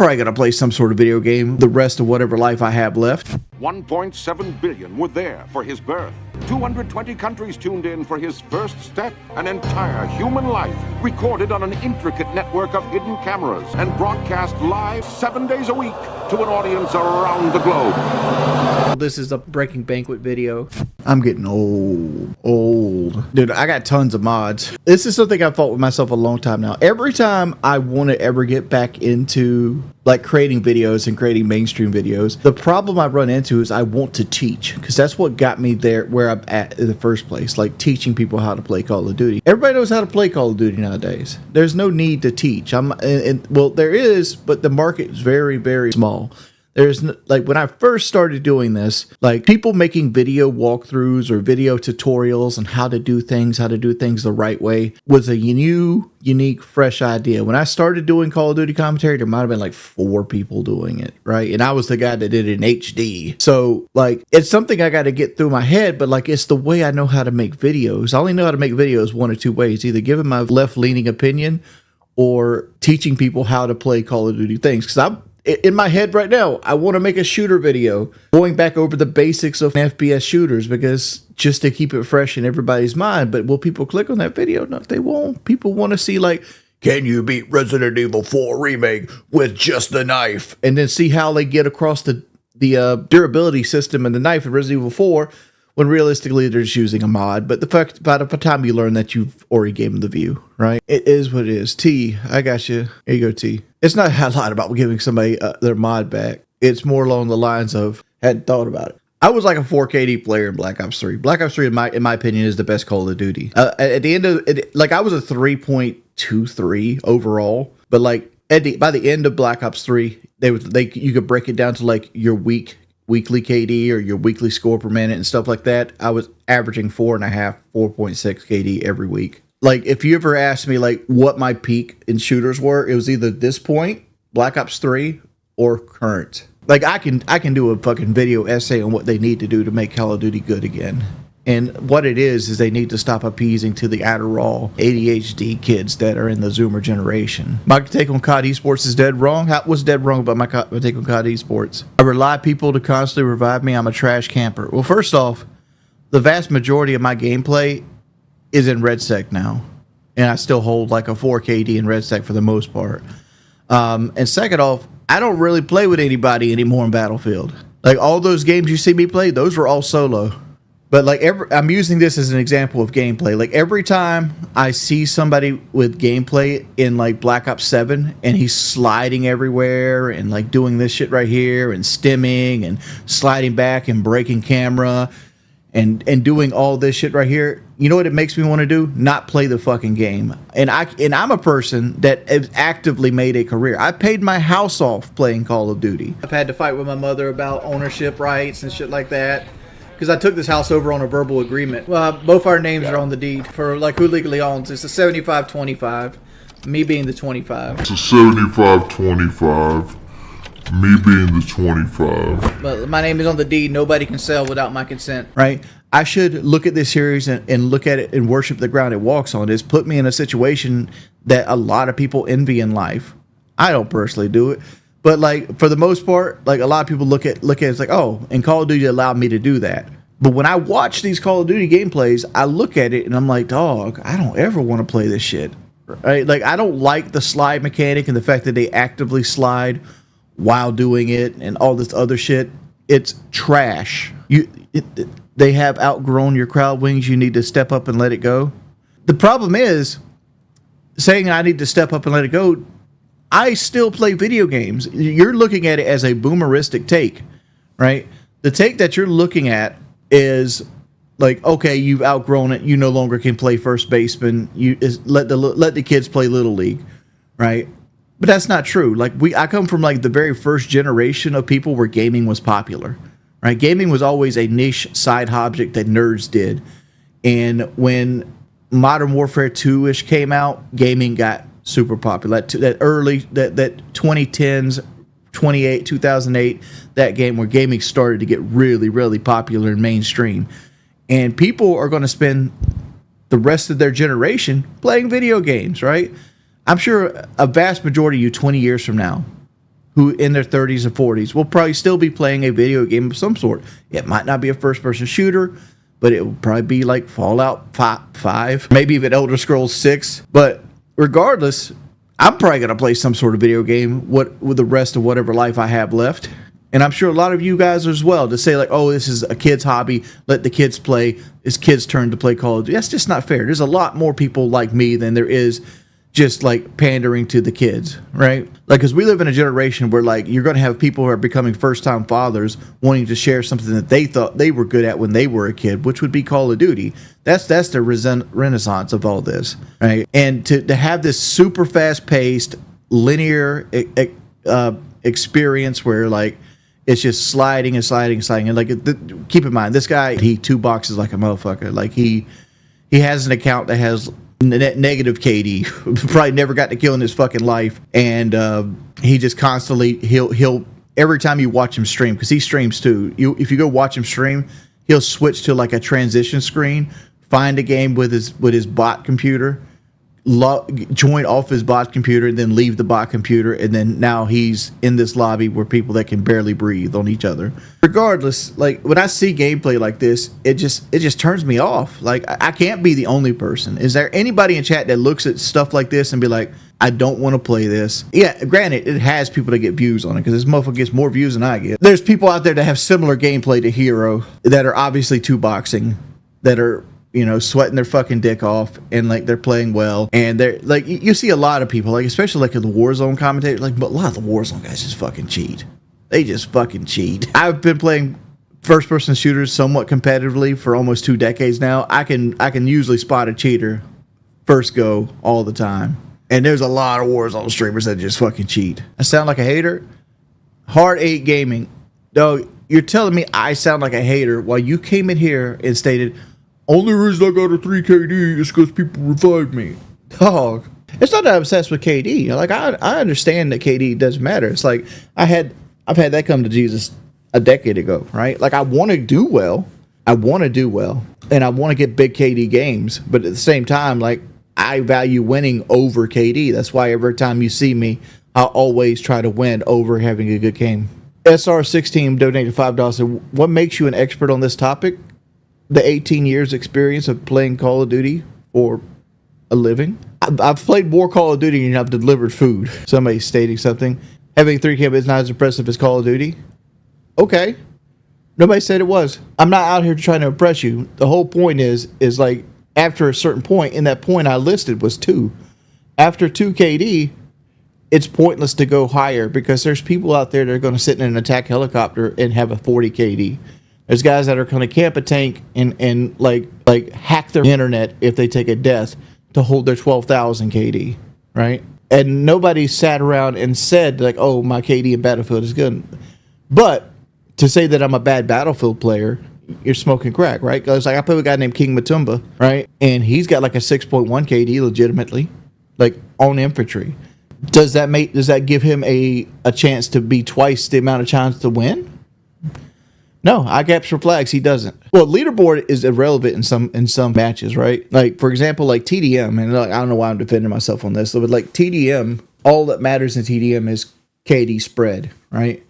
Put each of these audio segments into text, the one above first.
probably going to play some sort of video game the rest of whatever life I have left. 1.7 billion were there for his birth. 220 countries tuned in for his first step. An entire human life recorded on an intricate network of hidden cameras and broadcast live 7 days a week to an audience around the globe. This is a Breaking Banquet video. I'm getting old. Dude, I got tons of mods. This is something I've fought with myself a long time now. Every time I want to ever get back into like creating videos and creating mainstream videos, the problem I run into is I want to teach, because that's what got me there where I'm at in the first place, like teaching people how to play Call of Duty. Everybody knows how to play Call of Duty nowadays. There's no need to teach. Well, there is, but the market is very, very small. There's like, when I first started doing this, like people making video walkthroughs or video tutorials on how to do things the right way was a new, unique, fresh idea. When I started doing Call of Duty commentary, there might have been like 4 people doing it, right? And I was the guy that did it in HD. So like, it's something I got to get through my head, but like, it's the way I know how to make videos. I only know how to make videos one or two ways, either giving my left-leaning opinion or teaching people how to play Call of Duty things. Because I'm in my head right now, I want to make a shooter video going back over the basics of FPS shooters, because just to keep it fresh in everybody's mind. But will people click on that video? No, they won't. People want to see like, can you beat Resident Evil 4 Remake with just a knife? And then see how they get across the durability system and the knife in Resident Evil 4, when realistically they're just using a mod. But the fact, by the time you learn that, you've already gave them the view, right? It is what it is. T, I got you. Here you go, T. It's not a lot about giving somebody their mod back. It's more along the lines of, hadn't thought about it. I was like a 4KD player in Black Ops 3. Black Ops 3, in my opinion, is the best Call of Duty. At the end of it, like I was a 3.23 overall, but like by the end of Black Ops 3, you could break it down to like your weekly KD or your weekly score per minute and stuff like that. I was averaging 4.5, 4.6 KD every week. Like, if you ever asked me like what my peak in shooters were, it was either this point, Black Ops 3, or current. Like, I can do a fucking video essay on what they need to do to make Call of Duty good again. And what it is they need to stop appeasing to the Adderall ADHD kids that are in the Zoomer generation. My take on COD Esports is dead wrong. What's dead wrong about my take on COD Esports? I rely people to constantly revive me. I'm a trash camper. Well, first off, the vast majority of my gameplay is in Red Sec now. And I still hold like a 4KD in Red Sec for the most part. And second off, I don't really play with anybody anymore in Battlefield. Like, all those games you see me play, those were all solo. But like I'm using this as an example of gameplay. Like, every time I see somebody with gameplay in like Black Ops 7 and he's sliding everywhere and like doing this shit right here and stimming and sliding back and breaking camera and doing all this shit right here, you know what it makes me want to do? Not play the fucking game. And I'm a person that has actively made a career. I paid my house off playing Call of Duty. I've had to fight with my mother about ownership rights and shit like that, because I took this house over on a verbal agreement. Both our names are on the deed for like who legally owns. It's a 75-25, me being the 25. It's a 75-25, me being the 25. But my name is on the deed. Nobody can sell without my consent, right? I should look at this series and look at it and worship the ground it walks on. It's put me in a situation that a lot of people envy in life. I don't personally do it, but like for the most part, like a lot of people look at it as like, oh, and Call of Duty allowed me to do that. But when I watch these Call of Duty gameplays, I look at it and I'm like, dog, I don't ever want to play this shit. Right? Like, I don't like the slide mechanic and the fact that they actively slide while doing it and all this other shit. It's trash. They have outgrown your crowd wings. You need to step up and let it go. The problem is, saying I need to step up and let it go, I still play video games. You're looking at it as a boomeristic take, right? The take that you're looking at is like, okay, you've outgrown it. You no longer can play first baseman. Let the kids play Little League, right? But that's not true. Like, I come from like the very first generation of people where gaming was popular, right? Gaming was always a niche side object that nerds did. And when Modern Warfare 2-ish came out, gaming got super popular. That 2010s, 2008, that game where gaming started to get really, really popular and mainstream. And people are going to spend the rest of their generation playing video games, right? I'm sure a vast majority of you 20 years from now who in their 30s and 40s will probably still be playing a video game of some sort. It might not be a first-person shooter, but it will probably be like Fallout 5, maybe even Elder Scrolls 6. But regardless, I'm probably going to play some sort of video game with the rest of whatever life I have left. And I'm sure a lot of you guys as well, to say like, oh, this is a kid's hobby, let the kids play, it's kids' turn to play Call of Duty. That's just not fair. There's a lot more people like me than there is just like pandering to the kids, right? Like, because we live in a generation where like you're going to have people who are becoming first-time fathers wanting to share something that they thought they were good at when they were a kid, which would be Call of Duty. That's the renaissance of all this, right? And to have this super fast-paced, linear experience where like it's just sliding and sliding and sliding. And like, keep in mind, this guy, he two boxes like a motherfucker. Like he has an account that has negative KD, probably never got to kill in his fucking life, and he just constantly he'll every time you watch him stream, because he streams too, if you go watch him stream, he'll switch to like a transition screen, find a game with his bot computer, join off his bot computer, and then leave the bot computer, and then now he's in this lobby where people that can barely breathe on each other. Regardless, like when I see gameplay like this, it just turns me off. Like I can't be the only person. Is there anybody in chat that looks at stuff like this and be like, I don't want to play this? Yeah, granted, it has people that get views on it, because this motherfucker gets more views than I get. There's people out there that have similar gameplay to Hero that are obviously two boxing, that are, you know, sweating their fucking dick off, and like they're playing well, and they're like, you see a lot of people, like especially like the Warzone commentators, like, but a lot of the Warzone guys just fucking cheat. They just fucking cheat. I've been playing first-person shooters somewhat competitively for almost 2 decades now. I can usually spot a cheater first go all the time, and there's a lot of Warzone streamers that just fucking cheat. I sound like a hater? Hard 8 Gaming, dog, you're telling me I sound like a hater while you came in here and stated, only reason I got a 3 KD is because people revived me. Dog. It's not that I'm obsessed with KD. Like I understand that KD doesn't matter. It's like I've had that come to Jesus a decade ago, right? Like I want to do well. And I want to get big KD games, but at the same time, like I value winning over KD. That's why every time you see me, I'll always try to win over having a good game. SR16 donated $5. Said, what makes you an expert on this topic? The 18 years experience of playing Call of Duty for a living. I've played more Call of Duty and I've delivered food. Somebody stating something. Having 3 kills is not as impressive as Call of Duty. Okay. Nobody said it was. I'm not out here trying to impress you. The whole point is like after a certain point, and that point I listed was 2. After 2 KD, it's pointless to go higher, because there's people out there that are going to sit in an attack helicopter and have a 40 KD. There's guys that are going to camp a tank and like hack their internet if they take a death to hold their 12,000 KD, right? And nobody sat around and said like, oh, my KD in Battlefield is good. But to say that I'm a bad Battlefield player, you're smoking crack, right? Because like I play with a guy named King Matumba, right? And he's got like a 6.1 KD legitimately, like on infantry. Does that give him a chance to be twice the amount of chance to win? No, I capture flags. He doesn't. Well, leaderboard is irrelevant in some matches, right? Like for example, like TDM, and like, I don't know why I'm defending myself on this, but like TDM, all that matters in TDM is KD spread, right?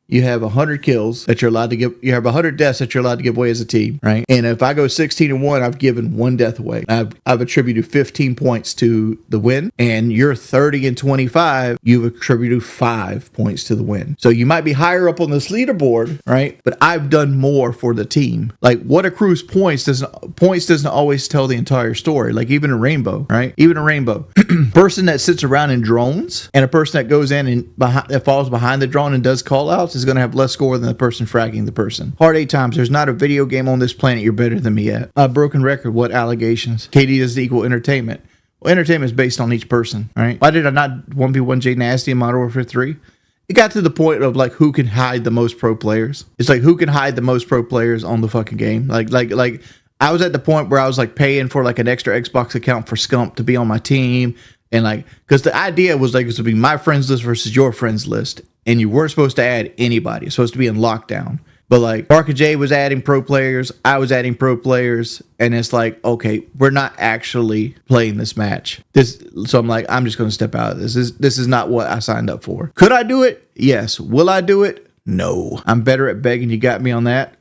You have 100 kills that you're allowed to give. You have 100 deaths that you're allowed to give away as a team, right? And if I go 16-1, I've given 1 death away. I've attributed 15 points to the win, and you're 30-25. You've attributed 5 points to the win. So you might be higher up on this leaderboard, right? But I've done more for the team. Like what accrues points doesn't always tell the entire story. Like even a rainbow, right? Even a rainbow. Person that sits around in drones and a person that goes in and that falls behind the drone and does call outs is going to have less score than the person fragging the person. Hard 8 times. There's not a video game on this planet you're better than me at. Broken record. What allegations? KD doesn't equal entertainment. Well, entertainment is based on each person, right? Why did I not 1v1 J Nasty in Modern Warfare 3? It got to the point of like who can hide the most pro players. It's like who can hide the most pro players on the fucking game. Like I was at the point where I was like paying for like an extra Xbox account for Scump to be on my team. And like, because the idea was like, it was to be my friends list versus your friends list. And you weren't supposed to add anybody. It's supposed to be in lockdown. But like Barca J was adding pro players, I was adding pro players, and it's like, okay, we're not actually playing this match. So I'm like, I'm just going to step out of this. This is not what I signed up for. Could I do it? Yes. Will I do it? No. I'm better at begging. You got me on that.